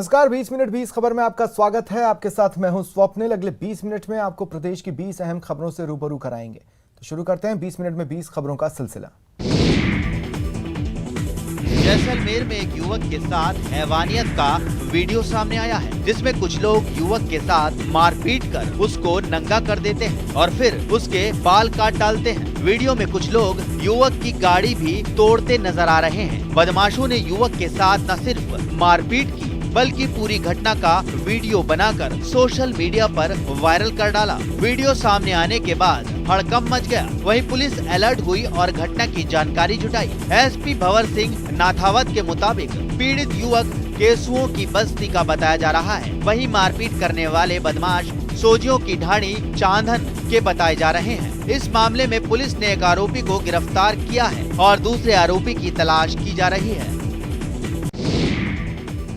नमस्कार, 20 मिनट 20 खबर में आपका स्वागत है। आपके साथ मैं हूं स्वप्निल। अगले 20 मिनट में आपको प्रदेश की 20 अहम खबरों से रूबरू कराएंगे। तो शुरू करते हैं 20 मिनट में 20 खबरों का सिलसिला। जैसलमेर में एक युवक के साथ हैवानियत का वीडियो सामने आया है, जिसमें कुछ लोग युवक के साथ मारपीट कर उसको नंगा कर देते हैं और फिर उसके बाल काट डालते हैं। वीडियो में कुछ लोग युवक की गाड़ी भी तोड़ते नजर आ रहे हैं। बदमाशों ने युवक के साथ न सिर्फ मारपीट की बल्कि पूरी घटना का वीडियो बनाकर सोशल मीडिया पर वायरल कर डाला। वीडियो सामने आने के बाद हड़कंप मच गया। वहीं पुलिस अलर्ट हुई और घटना की जानकारी जुटाई। एसपी भंवर सिंह नाथावत के मुताबिक पीड़ित युवक केसुओं की बस्ती का बताया जा रहा है। वहीं मारपीट करने वाले बदमाश सोजियों की ढाणी चांदन के बताए जा रहे हैं। इस मामले में पुलिस ने एक आरोपी को गिरफ्तार किया है और दूसरे आरोपी की तलाश की जा रही है।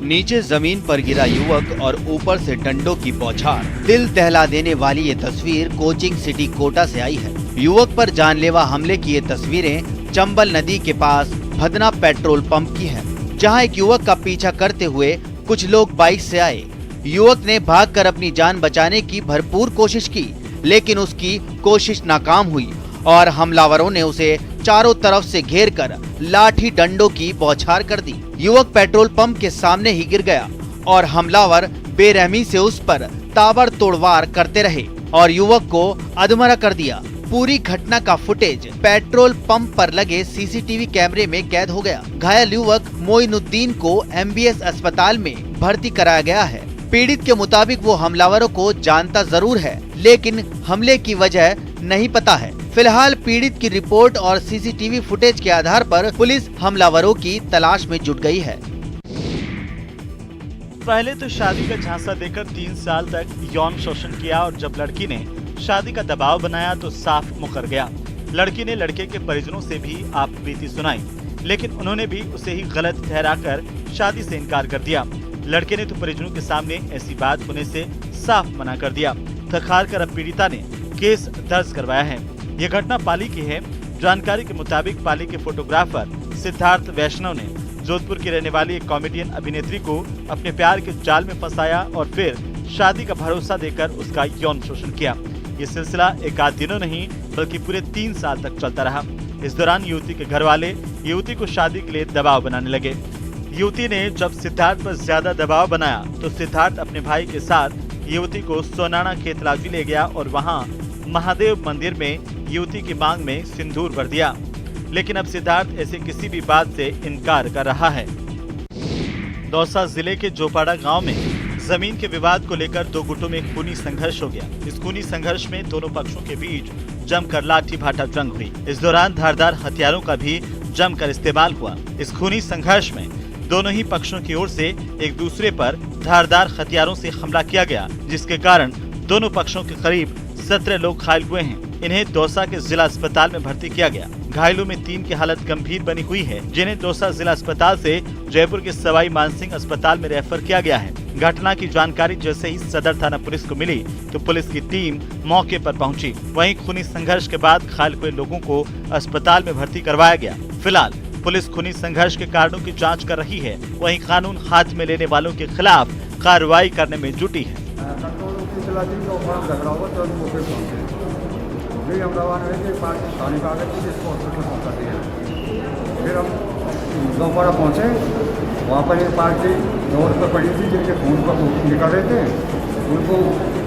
नीचे जमीन पर गिरा युवक और ऊपर से डंडों की बौछार। दिल दहला देने वाली ये तस्वीर कोचिंग सिटी कोटा से आई है। युवक पर जानलेवा हमले की ये तस्वीरें चंबल नदी के पास भदना पेट्रोल पंप की है, जहां एक युवक का पीछा करते हुए कुछ लोग बाइक से आए। युवक ने भागकर अपनी जान बचाने की भरपूर कोशिश की, लेकिन उसकी कोशिश नाकाम हुई और हमलावरों ने उसे चारों तरफ से घेरकर लाठी डंडों की बौछार कर दी। युवक पेट्रोल पंप के सामने ही गिर गया और हमलावर बेरहमी से उस पर ताबड़तोड़ वार करते रहे और युवक को अधमरा कर दिया। पूरी घटना का फुटेज पेट्रोल पंप पर लगे सीसीटीवी कैमरे में कैद हो गया। घायल युवक मोइनुद्दीन को एमबीएस अस्पताल में भर्ती कराया गया है। पीड़ित के मुताबिक वो हमलावरों को जानता जरूर है, लेकिन हमले की वजह नहीं पता है। फिलहाल पीड़ित की रिपोर्ट और सीसीटीवी फुटेज के आधार पर पुलिस हमलावरों की तलाश में जुट गई है। पहले तो शादी का झांसा देकर 3 साल तक यौन शोषण किया और जब लड़की ने शादी का दबाव बनाया तो साफ मुकर गया। लड़की ने लड़के के परिजनों से भी आप बीती सुनाई, लेकिन उन्होंने भी उसे ही गलत ठहराकर शादी से इनकार कर दिया। लड़के ने तो परिजनों के सामने ऐसी बात होने से साफ मना कर दिया। थक हार कर अब पीड़िता ने केस दर्ज करवाया है। ये घटना पाली की है। जानकारी के मुताबिक पाली के फोटोग्राफर सिद्धार्थ वैष्णव ने जोधपुर की रहने वाली एक कॉमेडियन अभिनेत्री को अपने प्यार के जाल में फंसाया और फिर शादी का भरोसा देकर उसका यौन शोषण किया। ये सिलसिला एक आध दिनों नहीं बल्कि पूरे 3 साल तक चलता रहा। इस दौरान युवती के घर वाले युवती को शादी के लिए दबाव बनाने लगे। युवती ने जब सिद्धार्थ पर ज्यादा दबाव बनाया तो सिद्धार्थ अपने भाई के साथ युवती को सोनाना खेतलाजी ले गया और वहां महादेव मंदिर में युवती की मांग में सिंदूर भर दिया। लेकिन अब सिद्धार्थ ऐसे किसी भी बात से इनकार कर रहा है। दौसा जिले के जोपाड़ा गांव में जमीन के विवाद को लेकर 2 गुटों में खूनी संघर्ष हो गया। इस खूनी संघर्ष में दोनों पक्षों के बीच जमकर लाठी भाटा जंग हुई। इस दौरान धारदार हथियारों का भी जमकर इस्तेमाल हुआ। इस खूनी संघर्ष में दोनों ही पक्षों की ओर से एक दूसरे पर धारदार हथियारों से हमला किया गया, जिसके कारण दोनों पक्षों के करीब 17 लोग घायल हुए हैं। इन्हें दौसा के जिला अस्पताल में भर्ती किया गया। घायलों में 3 की हालत गंभीर बनी हुई है, जिन्हें दौसा जिला अस्पताल से जयपुर के सवाई मानसिंह अस्पताल में रेफर किया गया है। घटना की जानकारी जैसे ही सदर थाना पुलिस को मिली तो पुलिस की टीम मौके पर पहुंची। वहीं खूनी संघर्ष के बाद घायल हुए लोगों को अस्पताल में भर्ती करवाया गया। फिलहाल पुलिस खूनी संघर्ष के कारणों की जाँच कर रही है। वहीं कानून हाथ में लेने वालों के खिलाफ कार्रवाई करने में जुटी है। फिर हम रवाना हुए कि थाने का आगे इसको हॉस्पिटल पहुँचा दिया। फिर हम दोपहर पहुँचे, वहाँ पर एक पार्टी रोड पर पड़ी थी जिनके खून पर निकल रहे थे। उनको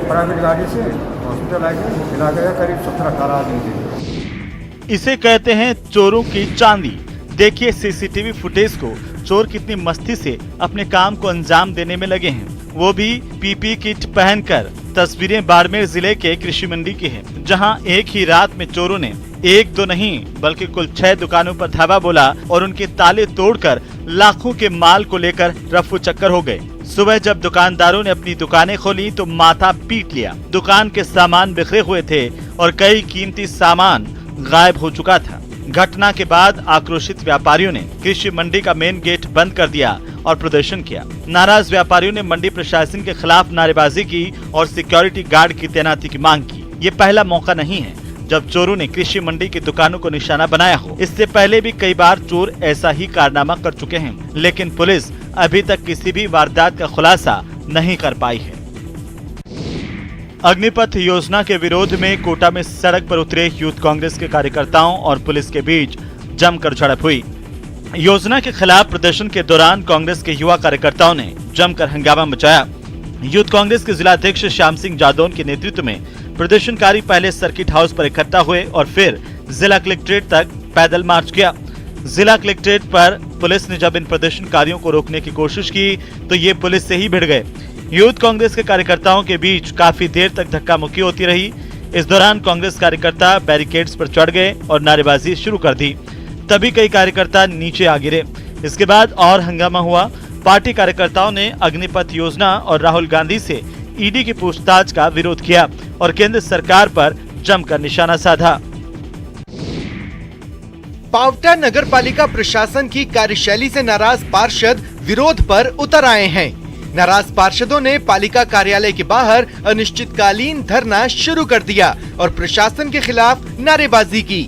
प्राइवेट गाड़ी से हॉस्पिटल आके मिला गया। करीब 17-18 आदमी थे। इसे कहते हैं चोरों की चांदी। देखिए सीसीटीवी फुटेज को। चोर कितनी मस्ती से अपने काम को अंजाम देने में लगे हैं, वो भी पीपी किट पहनकर। तस्वीरें बाड़मेर जिले के कृषि मंडी की है, जहां एक ही रात में चोरों ने 1-2 नहीं बल्कि कुल 6 दुकानों पर धावा बोला और उनके ताले तोड़कर लाखों के माल को लेकर रफू चक्कर हो गए। सुबह जब दुकानदारों ने अपनी दुकानें खोली तो माथा पीट लिया। दुकान के सामान बिखरे हुए थे और कई कीमती सामान गायब हो चुका था। घटना के बाद आक्रोशित व्यापारियों ने कृषि मंडी का मेन गेट बंद कर दिया और प्रदर्शन किया। नाराज व्यापारियों ने मंडी प्रशासन के खिलाफ नारेबाजी की और सिक्योरिटी गार्ड की तैनाती की मांग की। ये पहला मौका नहीं है जब चोरों ने कृषि मंडी की दुकानों को निशाना बनाया हो। इससे पहले भी कई बार चोर ऐसा ही कारनामा कर चुके हैं, लेकिन पुलिस अभी तक किसी भी वारदात का खुलासा नहीं कर पाई है। अग्निपथ योजना के विरोध में कोटा में सड़क पर उतरे यूथ कांग्रेस के कार्यकर्ताओं और पुलिस के बीच जमकर झड़प हुई। योजना के खिलाफ प्रदर्शन के दौरान कांग्रेस के युवा कार्यकर्ताओं ने जमकर हंगामा मचाया। यूथ कांग्रेस के जिला अध्यक्ष श्याम सिंह जादौन के नेतृत्व में प्रदर्शनकारी पहले सर्किट हाउस पर इकट्ठा हुए और फिर जिला कलेक्ट्रेट तक पैदल मार्च किया। जिला कलेक्ट्रेट पर पुलिस ने जब इन प्रदर्शनकारियों को रोकने की कोशिश की तो ये पुलिस से ही भिड़ गए। यूथ कांग्रेस के कार्यकर्ताओं के बीच काफी देर तक धक्का मुक्की होती रही। इस दौरान कांग्रेस कार्यकर्ता बैरिकेड्स पर चढ़ गए और नारेबाजी शुरू कर दी। तभी कई कार्यकर्ता नीचे आ गिरे। इसके बाद और हंगामा हुआ। पार्टी कार्यकर्ताओं ने अग्निपथ योजना और राहुल गांधी से ईडी की पूछताछ का विरोध किया और केंद्र सरकार पर जमकर निशाना साधा। पांवटा नगर पालिका प्रशासन की कार्यशैली से नाराज पार्षद विरोध पर उतर आए हैं। नाराज पार्षदों ने पालिका कार्यालय के बाहर अनिश्चितकालीन धरना शुरू कर दिया और प्रशासन के खिलाफ नारेबाजी की।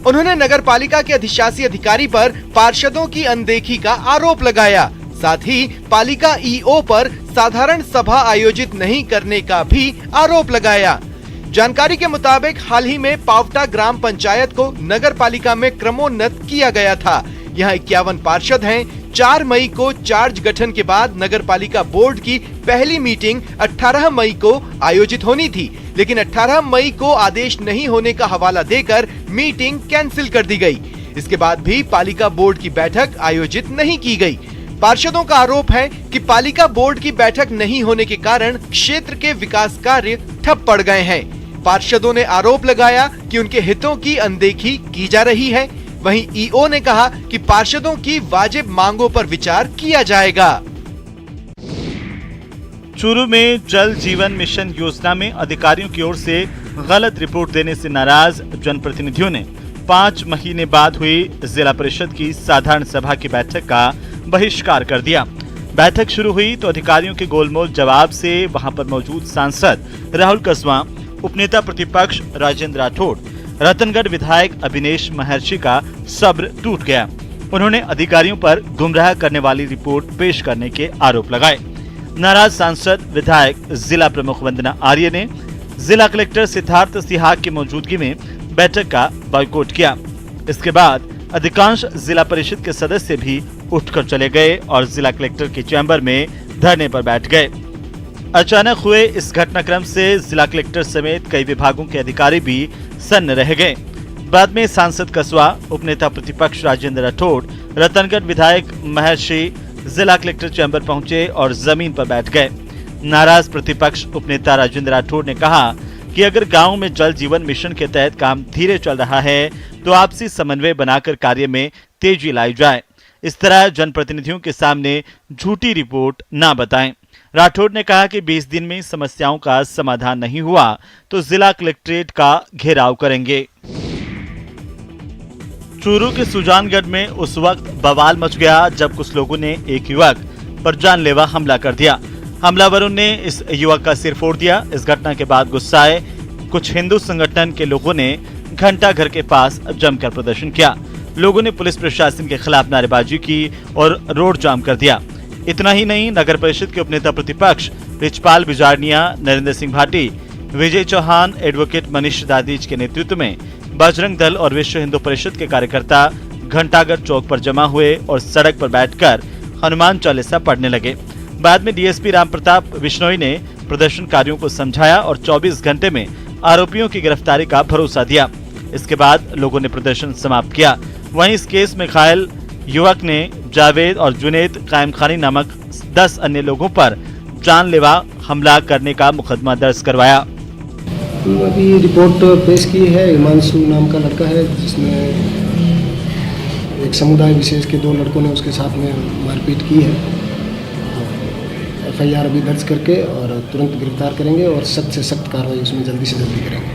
उन्होंने नगर पालिका के अधिशासी अधिकारी पर पार्षदों की अनदेखी का आरोप लगाया। साथ ही पालिका ईओ पर साधारण सभा आयोजित नहीं करने का भी आरोप लगाया। जानकारी के मुताबिक हाल ही में पांवटा ग्राम पंचायत को नगर पालिका में क्रमोन्नत किया गया था। यहाँ 51 पार्षद हैं। 4 मई को चार्ज गठन के बाद नगर पालिका बोर्ड की पहली मीटिंग 18 मई को आयोजित होनी थी, लेकिन 18 मई को आदेश नहीं होने का हवाला देकर मीटिंग कैंसिल कर दी गई। इसके बाद भी पालिका बोर्ड की बैठक आयोजित नहीं की गई। पार्षदों का आरोप है कि पालिका बोर्ड की बैठक नहीं होने के कारण क्षेत्र के विकास कार्य ठप पड़ गए हैं। पार्षदों ने आरोप लगाया कि उनके हितों की अनदेखी की जा रही है। वहीं ईओ ने कहा कि पार्षदों की वाजिब मांगों पर विचार किया जाएगा। चूरू में जल जीवन मिशन योजना में अधिकारियों की ओर से गलत रिपोर्ट देने से नाराज जनप्रतिनिधियों ने 5 महीने बाद हुई जिला परिषद की साधारण सभा की बैठक का बहिष्कार कर दिया। बैठक शुरू हुई तो अधिकारियों के गोलमोल जवाब से वहां पर मौजूद सांसद राहुल कसवां, उपनेता प्रतिपक्ष राजेंद्र राठौड़, रतनगढ़ विधायक अभिनेश महर्षि का सब्र टूट गया। उन्होंने अधिकारियों पर गुमराह करने वाली रिपोर्ट पेश करने के आरोप लगाए। नाराज सांसद, विधायक, जिला प्रमुख वंदना आर्य ने जिला कलेक्टर सिद्धार्थ सिहाग की मौजूदगी में बैठक का बॉयकॉट किया। इसके बाद अधिकांश जिला परिषद के सदस्य भी उठकर चले गए और जिला कलेक्टर के चैम्बर में धरने पर बैठ गए। अचानक हुए इस घटनाक्रम से जिला कलेक्टर समेत कई विभागों के अधिकारी भी सन्न रह गए। बाद में सांसद कसवा, उपनेता प्रतिपक्ष राजेंद्र राठौड़, रतनगढ़ विधायक महर्षि जिला कलेक्टर चैम्बर पहुंचे और जमीन पर बैठ गए। नाराज प्रतिपक्ष उपनेता राजेंद्र राठौड़ ने कहा कि अगर गांव में जल जीवन मिशन के तहत काम धीरे चल रहा है तो आपसी समन्वय बनाकर कार्य में तेजी लाई जाए। इस तरह जनप्रतिनिधियों के सामने झूठी रिपोर्ट ना बताएं। राठौड़ ने कहा कि 20 दिन में समस्याओं का समाधान नहीं हुआ तो जिला कलेक्ट्रेट का घेराव करेंगे। चूरू के सुजानगढ़ में उस वक्त बवाल मच गया जब कुछ लोगों ने एक युवक पर जानलेवा हमला कर दिया। हमलावरों ने इस युवक का सिर फोड़ दिया। इस घटना के बाद गुस्साए कुछ हिंदू संगठन के लोगों ने घंटा घर के पास जमकर प्रदर्शन किया। लोगों ने पुलिस प्रशासन के खिलाफ नारेबाजी की और रोड जाम कर दिया। इतना ही नहीं, नगर परिषद के उपनेता प्रतिपक्ष रिचपाल बिजारनिया, नरेंद्र सिंह भाटी, विजय चौहान, एडवोकेट मनीष दादीज के नेतृत्व में बजरंग दल और विश्व हिंदू परिषद के कार्यकर्ता घंटाघर चौक पर जमा हुए और सड़क पर बैठकर हनुमान चालीसा पढ़ने लगे। बाद में डीएसपी राम प्रताप बिश्नोई ने प्रदर्शनकारियों को समझाया और 24 घंटे में आरोपियों की गिरफ्तारी का भरोसा दिया। इसके बाद लोगों ने प्रदर्शन समाप्त किया। वहीं इस केस में घायल युवक ने जावेद और जुनेद कायमखानी नामक 10 अन्य लोगों पर जानलेवा हमला करने का मुकदमा दर्ज करवाया। अभी रिपोर्ट पेश की है। हिमांशु नाम का लड़का है जिसने एक समुदाय विशेष के 2 लड़कों ने उसके साथ में मारपीट की है। FIR अभी दर्ज करके और तुरंत गिरफ्तार करेंगे और सख्त से सख्त कार्रवाई उसमें जल्दी से जल्दी करेंगे।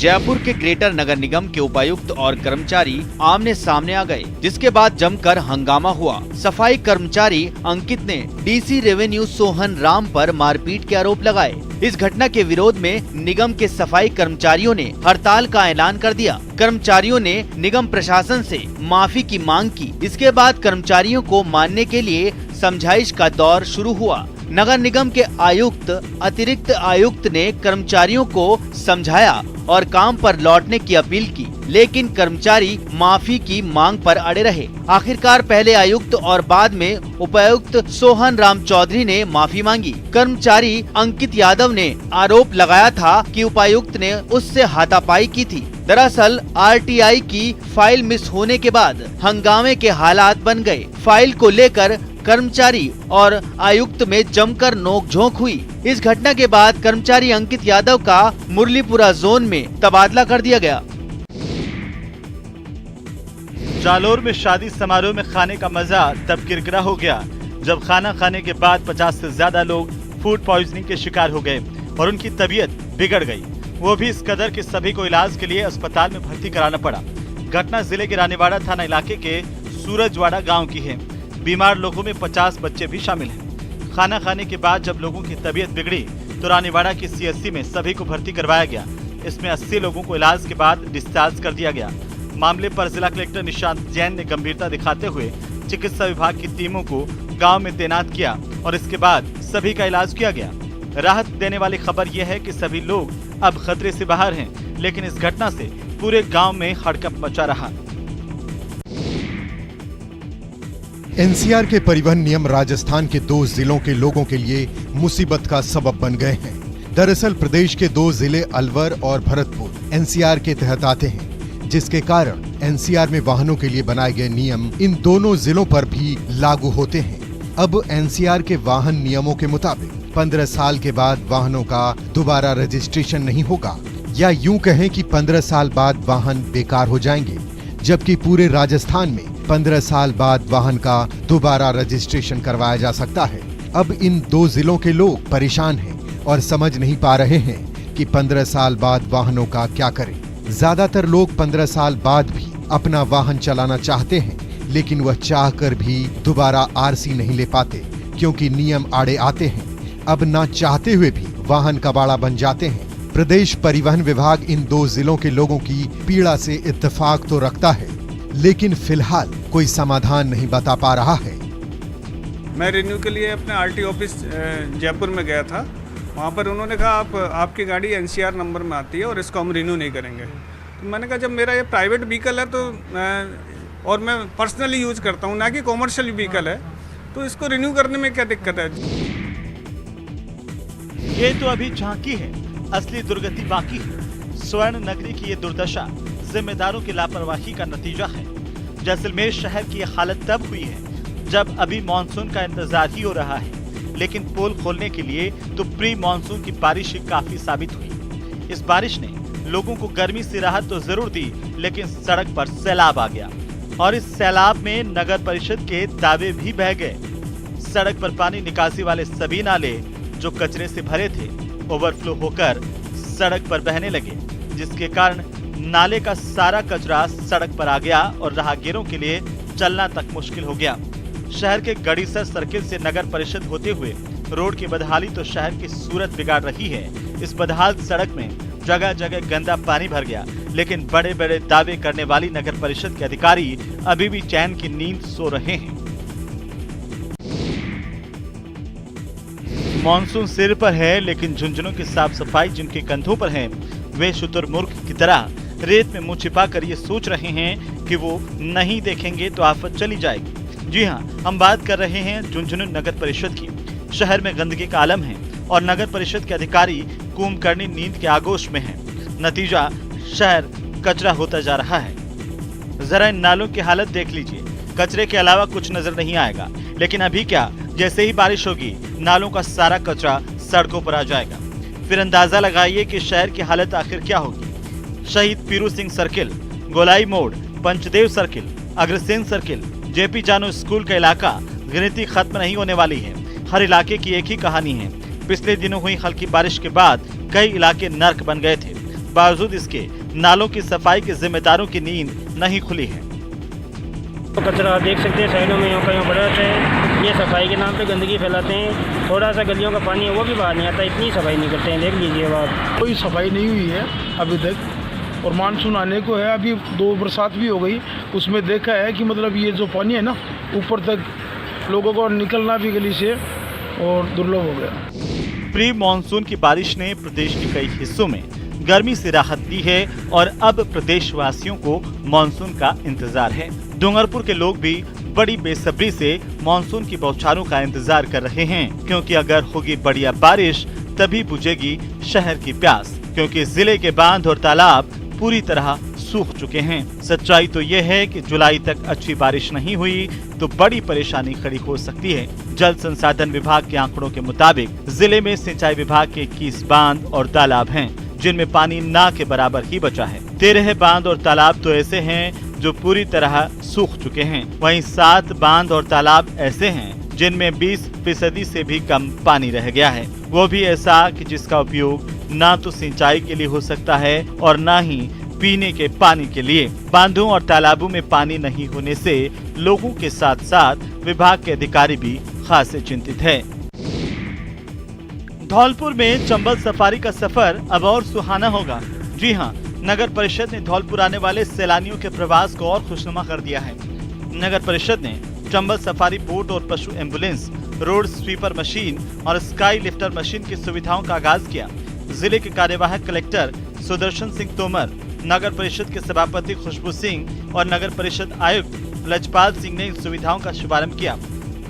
जयपुर के ग्रेटर नगर निगम के उपायुक्त और कर्मचारी आमने सामने आ गए, जिसके बाद जमकर हंगामा हुआ। सफाई कर्मचारी अंकित ने डीसी रेवेन्यू सोहन राम पर मारपीट के आरोप लगाए। इस घटना के विरोध में निगम के सफाई कर्मचारियों ने हड़ताल का ऐलान कर दिया। कर्मचारियों ने निगम प्रशासन से माफी की मांग की। इसके बाद कर्मचारियों को मानने के लिए समझाइश का दौर शुरू हुआ। नगर निगम के आयुक्त, अतिरिक्त आयुक्त ने कर्मचारियों को समझाया और काम पर लौटने की अपील की, लेकिन कर्मचारी माफी की मांग पर अड़े रहे। आखिरकार पहले आयुक्त और बाद में उपायुक्त सोहन राम चौधरी ने माफी मांगी। कर्मचारी अंकित यादव ने आरोप लगाया था कि उपायुक्त ने उससे हाथापाई की थी। दरअसल आरटीआई की फाइल मिस होने के बाद हंगामे के हालात बन गए। फाइल को लेकर कर्मचारी और आयुक्त में जमकर नोकझोंक हुई। इस घटना के बाद कर्मचारी अंकित यादव का मुरलीपुरा जोन में तबादला कर दिया गया। जालोर में शादी समारोह में खाने का मजा तब किरकिरा हो गया जब खाना खाने के बाद 50 से ज्यादा लोग फूड पॉइजनिंग के शिकार हो गए और उनकी तबीयत बिगड़ गई। वो भी इस कदर कि सभी को इलाज के लिए अस्पताल में भर्ती कराना पड़ा। घटना जिले के रानीवाड़ा थाना इलाके के सूरजवाड़ा गाँव की है। बीमार लोगों में 50 बच्चे भी शामिल हैं। खाना खाने के बाद जब लोगों की तबीयत बिगड़ी तो रानीवाड़ा की सीएससी में सभी को भर्ती करवाया गया। इसमें 80 लोगों को इलाज के बाद डिस्चार्ज कर दिया गया। मामले पर जिला कलेक्टर निशांत जैन ने गंभीरता दिखाते हुए चिकित्सा विभाग की टीमों को गांव में तैनात किया और इसके बाद सभी का इलाज किया गया। राहत देने वाली खबर यह है कि सभी लोग अब खतरे से बाहर हैं, लेकिन इस घटना से पूरे गांव में हड़कंप मचा रहा। एनसीआर के परिवहन नियम राजस्थान के 2 जिलों के लोगों के लिए मुसीबत का सबब बन गए हैं। दरअसल प्रदेश के 2 जिले अलवर और भरतपुर एनसीआर के तहत आते हैं, जिसके कारण एनसीआर में वाहनों के लिए बनाए गए नियम इन दोनों जिलों पर भी लागू होते हैं। अब एनसीआर के वाहन नियमों के मुताबिक 15 साल के बाद वाहनों का दोबारा रजिस्ट्रेशन नहीं होगा, या यूं कहें कि 15 साल बाद वाहन बेकार हो जाएंगे, जबकि पूरे राजस्थान में 15 साल बाद वाहन का दोबारा रजिस्ट्रेशन करवाया जा सकता है। अब इन 2 जिलों के लोग परेशान हैं और समझ नहीं पा रहे हैं कि 15 साल बाद वाहनों का क्या करें। ज्यादातर लोग 15 साल बाद भी अपना वाहन चलाना चाहते हैं, लेकिन वह चाहकर भी दोबारा आरसी नहीं ले पाते, क्योंकि नियम आड़े आते हैं। अब ना चाहते हुए भी वाहन कबाड़ा बन जाते हैं। प्रदेश परिवहन विभाग इन 2 जिलों के लोगों की पीड़ा से इत्तेफाक तो रखता है, लेकिन फिलहाल कोई समाधान नहीं बता पा रहा है। मैं रिन्यू के लिए अपने आरटी ऑफिस जयपुर में गया था। वहाँ पर उन्होंने कहा आपकी गाड़ी एनसीआर नंबर में आती है और इसको हम रिन्यू नहीं करेंगे। तो मैंने कहा जब मेरा ये प्राइवेट व्हीकल है तो और मैं पर्सनली यूज करता हूँ, ना कि कॉमर्शियल व्हीकल है, तो इसको रिन्यू करने में क्या दिक्कत है। ये तो अभी झांकी है, असली दुर्गति बाकी है। स्वर्ण नगरी की ये दुर्दशा जिम्मेदारों की लापरवाही का नतीजा है। जैसलमेर शहर की ये हालत तब हुई है जब अभी मानसून का इंतजार ही हो रहा है, लेकिन पोल खोलने के लिए तो प्री मानसून की बारिश ही काफी साबित हुई। इस बारिश ने लोगों को गर्मी से राहत तो जरूर दी, लेकिन सड़क पर सैलाब आ गया और इस सैलाब में नगर परिषद के दावे भी बह गए। सड़क पर पानी निकासी वाले सभी नाले जो कचरे से भरे थे ओवरफ्लो होकर सड़क पर बहने लगे, जिसके कारण नाले का सारा कचरा सड़क पर आ गया और राहगीरों के लिए चलना तक मुश्किल हो गया। शहर के गड़ीसर सर्किल से नगर परिषद होते हुए रोड की बदहाली तो शहर की सूरत बिगाड़ रही है। इस बदहाल सड़क में जगह जगह गंदा पानी भर गया, लेकिन बड़े बड़े दावे करने वाली नगर परिषद के अधिकारी अभी भी चैन की नींद सो रहे हैं। मॉनसून सिर पर है, लेकिन झुंझुनों की साफ सफाई जिनके कंधों पर है, वे शुतुरमुर्ग की तरह रेत में मुंह छिपाकर ये सोच रहे हैं कि वो नहीं देखेंगे तो आफत चली जाएगी। जी हाँ, हम बात कर रहे हैं झुंझुनू नगर परिषद की। शहर में गंदगी का आलम है और नगर परिषद के अधिकारी कुंभकर्णी नींद के आगोश में हैं। नतीजा शहर कचरा होता जा रहा है। जरा इन नालों की हालत देख लीजिए, कचरे के अलावा कुछ नजर नहीं आएगा। लेकिन अभी क्या, जैसे ही बारिश होगी नालों का सारा कचरा सड़कों पर आ जाएगा। फिर अंदाजा लगाइए कि शहर की हालत आखिर क्या होगी। शहीद पीरू सिंह सर्किल, गोलाई मोड़, पंचदेव सर्किल, अग्रसेन सर्किल, जेपी जानू स्कूल का इलाका, गिनती खत्म नहीं होने वाली है। हर इलाके की एक ही कहानी है। पिछले दिनों हुई हल्की बारिश के बाद कई इलाके नर्क बन गए थे। बावजूद इसके नालों की सफाई के जिम्मेदारों की नींद नहीं खुली है। तो कचरा देख सकते हैं साइडों में कहीं पड़ा रहता है, ये सफाई के नाम पे गंदगी फैलाते हैं। थोड़ा सा गलियों का पानी है वो भी बाहर नहीं आता, इतनी सफाई नहीं करते हैं। देख लीजिए आप, कोई सफाई नहीं हुई है अभी तक, और मानसून आने को है, अभी 2 बरसात भी हो गई, उसमें देखा है कि मतलब ये जो पानी है ना ऊपर तक लोगों को निकलना भी गली से और दुर्लभ हो गया। प्री मानसून की बारिश ने प्रदेश के कई हिस्सों में गर्मी से राहत दी है और अब प्रदेशवासियों को मानसून का इंतजार है। डूंगरपुर के लोग भी बड़ी बेसब्री से मानसून की बौछारों का इंतजार कर रहे हैं, क्योंकि अगर होगी बढ़िया बारिश तभी बुझेगी शहर की प्यास, क्योंकि जिले के बांध और तालाब पूरी तरह सूख चुके हैं। सच्चाई तो ये है कि जुलाई तक अच्छी बारिश नहीं हुई तो बड़ी परेशानी खड़ी हो सकती है। जल संसाधन विभाग के आंकड़ों के मुताबिक जिले में सिंचाई विभाग के 21 बांध और तालाब हैं, जिनमें पानी ना के बराबर ही बचा है। 13 बांध और तालाब तो ऐसे हैं जो पूरी तरह सूख चुके हैं। वहीं 7 बांध और तालाब ऐसे हैं जिनमें 20% से भी कम पानी रह गया है, वो भी ऐसा कि जिसका उपयोग ना तो सिंचाई के लिए हो सकता है और ना ही पीने के पानी के लिए। बांधों और तालाबों में पानी नहीं होने से लोगों के साथ साथ विभाग के अधिकारी भी खासे चिंतित है। धौलपुर में चंबल सफारी का सफर अब और सुहाना होगा। जी हां, नगर परिषद ने धौलपुर आने वाले सैलानियों के प्रवास को और खुशनुमा कर दिया है। नगर परिषद ने चंबल सफारी बोट और पशु एम्बुलेंस, रोड स्वीपर मशीन और स्काई लिफ्टर मशीन की सुविधाओं का आगाज किया। जिले के कार्यवाहक कलेक्टर सुदर्शन सिंह तोमर, नगर परिषद के सभापति खुशबू सिंह और नगर परिषद आयुक्त लजपाल सिंह ने इन सुविधाओं का शुभारंभ किया।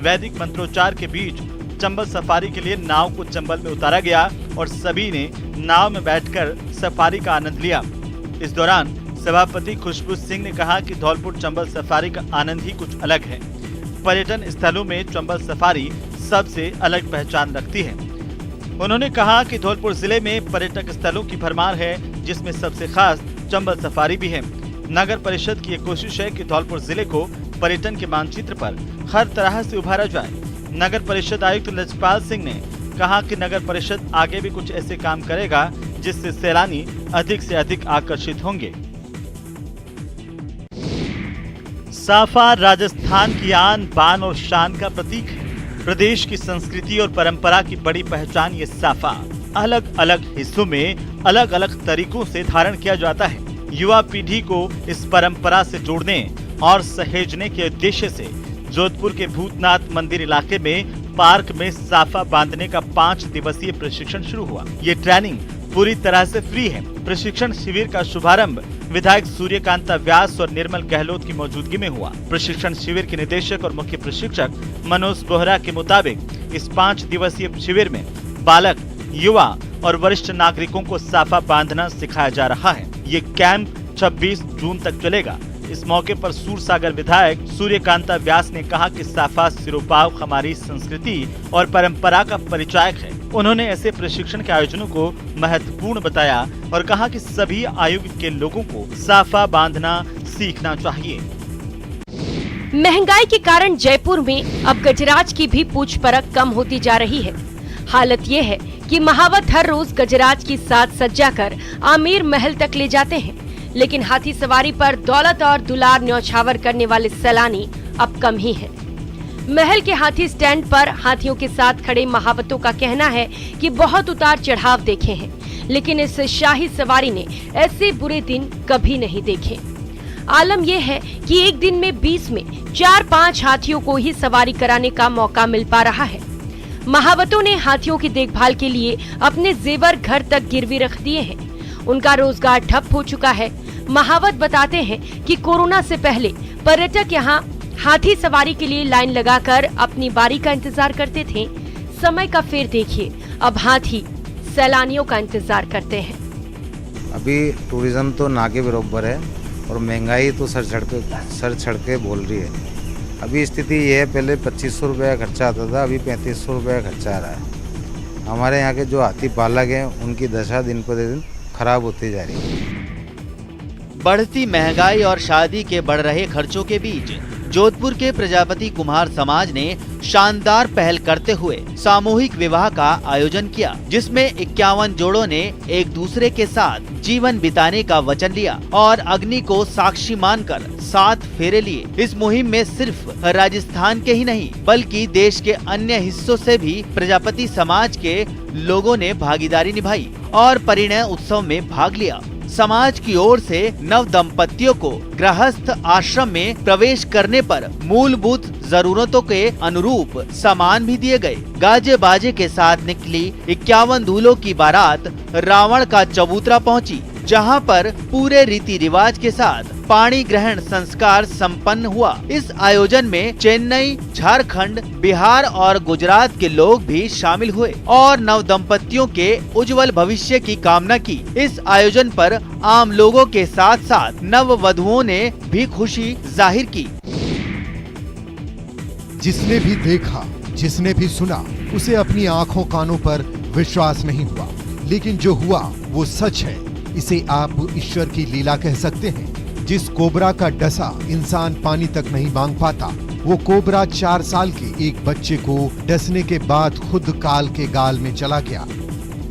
वैदिक मंत्रोच्चार के बीच चंबल सफारी के लिए नाव को चंबल में उतारा गया और सभी ने नाव में बैठकर सफारी का आनंद लिया। इस दौरान सभापति खुशबू सिंह ने कहा कि धौलपुर चंबल सफारी का आनंद ही कुछ अलग है। पर्यटन स्थलों में चंबल सफारी सबसे अलग पहचान रखती है। उन्होंने कहा कि धौलपुर जिले में पर्यटक स्थलों की भरमार है, जिसमें सबसे खास चंबल सफारी भी है। नगर परिषद की ये कोशिश है कि धौलपुर जिले को पर्यटन के मानचित्र पर हर तरह से उभारा जाए। नगर परिषद आयुक्त लजपाल सिंह ने कहा कि नगर परिषद आगे भी कुछ ऐसे काम करेगा जिससे सैलानी अधिक से अधिक आकर्षित होंगे। साफा राजस्थान की आन बान और शान का प्रतीक है। प्रदेश की संस्कृति और परंपरा की बड़ी पहचान ये साफा अलग अलग हिस्सों में अलग अलग तरीकों से धारण किया जाता है। युवा पीढ़ी को इस परंपरा से जोड़ने और सहेजने के उद्देश्य से जोधपुर के भूतनाथ मंदिर इलाके में पार्क में साफा बांधने का 5 दिवसीय प्रशिक्षण शुरू हुआ। ये ट्रेनिंग पूरी तरह से फ्री है। प्रशिक्षण शिविर का शुभारंभ विधायक सूर्यकांता व्यास और निर्मल गहलोत की मौजूदगी में हुआ। प्रशिक्षण शिविर के निदेशक और मुख्य प्रशिक्षक मनोज बोहरा के मुताबिक इस 5 दिवसीय शिविर में बालक, युवा और वरिष्ठ नागरिकों को साफा बांधना सिखाया जा रहा है। ये कैंप 26 जून तक चलेगा। इस मौके पर सूरसागर विधायक सूर्यकांता व्यास ने कहा कि साफा सिरोपाव हमारी संस्कृति और परंपरा का परिचायक है। उन्होंने ऐसे प्रशिक्षण के आयोजनों को महत्वपूर्ण बताया और कहा कि सभी आयु के लोगों को साफा बांधना सीखना चाहिए। महंगाई के कारण जयपुर में अब गजराज की भी पूछ परख कम होती जा रही है। हालत ये है कि महावत हर रोज गजराज की साज सज्जा कर आमेर महल तक ले जाते हैं, लेकिन हाथी सवारी पर दौलत और दुलार न्यौछावर करने वाले सैलानी अब कम ही हैं। महल के हाथी स्टैंड पर हाथियों के साथ खड़े महावतों का कहना है कि बहुत उतार चढ़ाव देखे हैं, लेकिन इस शाही सवारी ने ऐसे बुरे दिन कभी नहीं देखे। आलम यह है कि एक दिन में 20 में 4-5 हाथियों को ही सवारी कराने का मौका मिल पा रहा है। महावतों ने हाथियों की देखभाल के लिए अपने जेवर घर तक गिरवी रख दिए हैं। उनका रोजगार ठप हो चुका है। महावत बताते हैं कि कोरोना से पहले पर्यटक यहाँ हाथी सवारी के लिए लाइन लगाकर अपनी बारी का इंतजार करते थे। समय का फेर देखिए, अब हाथी सैलानियों का इंतजार करते हैं। अभी टूरिज्म तो ना के बराबर है और महंगाई तो सर चढ़ के बोल रही है। अभी स्थिति ये है, पहले 2500 रुपये खर्चा आता था, अभी 3500 रुपये खर्चा आ रहा है। हमारे यहाँ के जो हाथी पालक हैं उनकी दशा दिन पर दिन खराब होती जा रही है। बढ़ती महंगाई और शादी के बढ़ रहे खर्चों के बीच जोधपुर के प्रजापति कुम्हार समाज ने शानदार पहल करते हुए सामूहिक विवाह का आयोजन किया, जिसमें 51 जोड़ों ने एक दूसरे के साथ जीवन बिताने का वचन लिया और अग्नि को साक्षी मानकर 7 फेरे लिए। इस मुहिम में सिर्फ राजस्थान के ही नहीं बल्कि देश के अन्य हिस्सों से भी प्रजापति समाज के लोगों ने भागीदारी निभाई और परिणय उत्सव में भाग लिया। समाज की ओर से नव दंपतियों को गृहस्थ आश्रम में प्रवेश करने पर मूलभूत जरूरतों के अनुरूप सामान भी दिए गए। गाजे बाजे के साथ निकली 51 दूल्हों की बारात रावण का चबूतरा पहुंची, जहां पर पूरे रीति रिवाज के साथ पाणी ग्रहण संस्कार संपन्न हुआ। इस आयोजन में चेन्नई, झारखंड, बिहार और गुजरात के लोग भी शामिल हुए और नव दंपतियों के उज्जवल भविष्य की कामना की। इस आयोजन पर आम लोगों के साथ साथ नव वधुओं ने भी खुशी जाहिर की। जिसने भी देखा, जिसने भी सुना, उसे अपनी आंखों कानों पर विश्वास नहीं हुआ, लेकिन जो हुआ वो सच है। इसे आप ईश्वर की लीला कह सकते हैं। जिस कोबरा का डसा इंसान पानी तक नहीं मांग पाता, वो कोबरा 4 साल के एक बच्चे को डसने के बाद खुद काल के गाल में चला गया।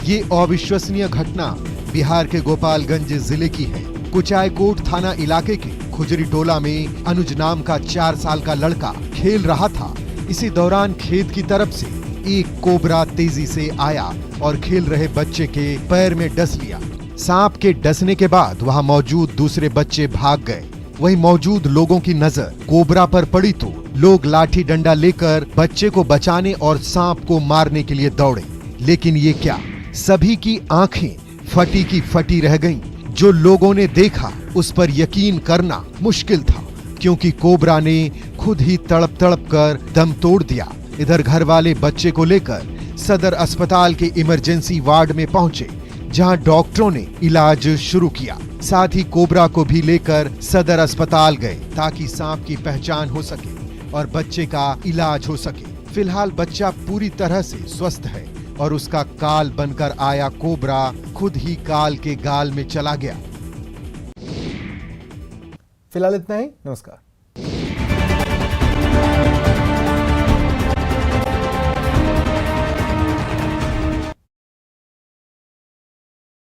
ये अविश्वसनीय घटना बिहार के गोपालगंज जिले की है। कुचायकोट थाना इलाके के खुजरी टोला में अनुज नाम का 4 साल का लड़का खेल रहा था। इसी दौरान खेत की तरफ से एक कोबरा तेजी से आया और खेल रहे बच्चे के पैर में डस लिया। सांप के डसने के बाद वहां मौजूद दूसरे बच्चे भाग गए। वहीं मौजूद लोगों की नजर कोबरा पर पड़ी तो लोग लाठी डंडा लेकर बच्चे को बचाने और सांप को मारने के लिए दौड़े। लेकिन ये क्या, सभी की आंखें फटी की फटी रह गईं। जो लोगों ने देखा उस पर यकीन करना मुश्किल था, क्योंकि कोबरा ने खुद ही तड़प तड़प कर दम तोड़ दिया। इधर घर वाले बच्चे को लेकर सदर अस्पताल के इमरजेंसी वार्ड में पहुंचे, जहां डॉक्टरों ने इलाज शुरू किया। साथ ही कोबरा को भी लेकर सदर अस्पताल गए ताकि सांप की पहचान हो सके और बच्चे का इलाज हो सके। फिलहाल बच्चा पूरी तरह से स्वस्थ है और उसका काल बनकर आया कोबरा खुद ही काल के गाल में चला गया। फिलहाल इतना ही। नमस्कार।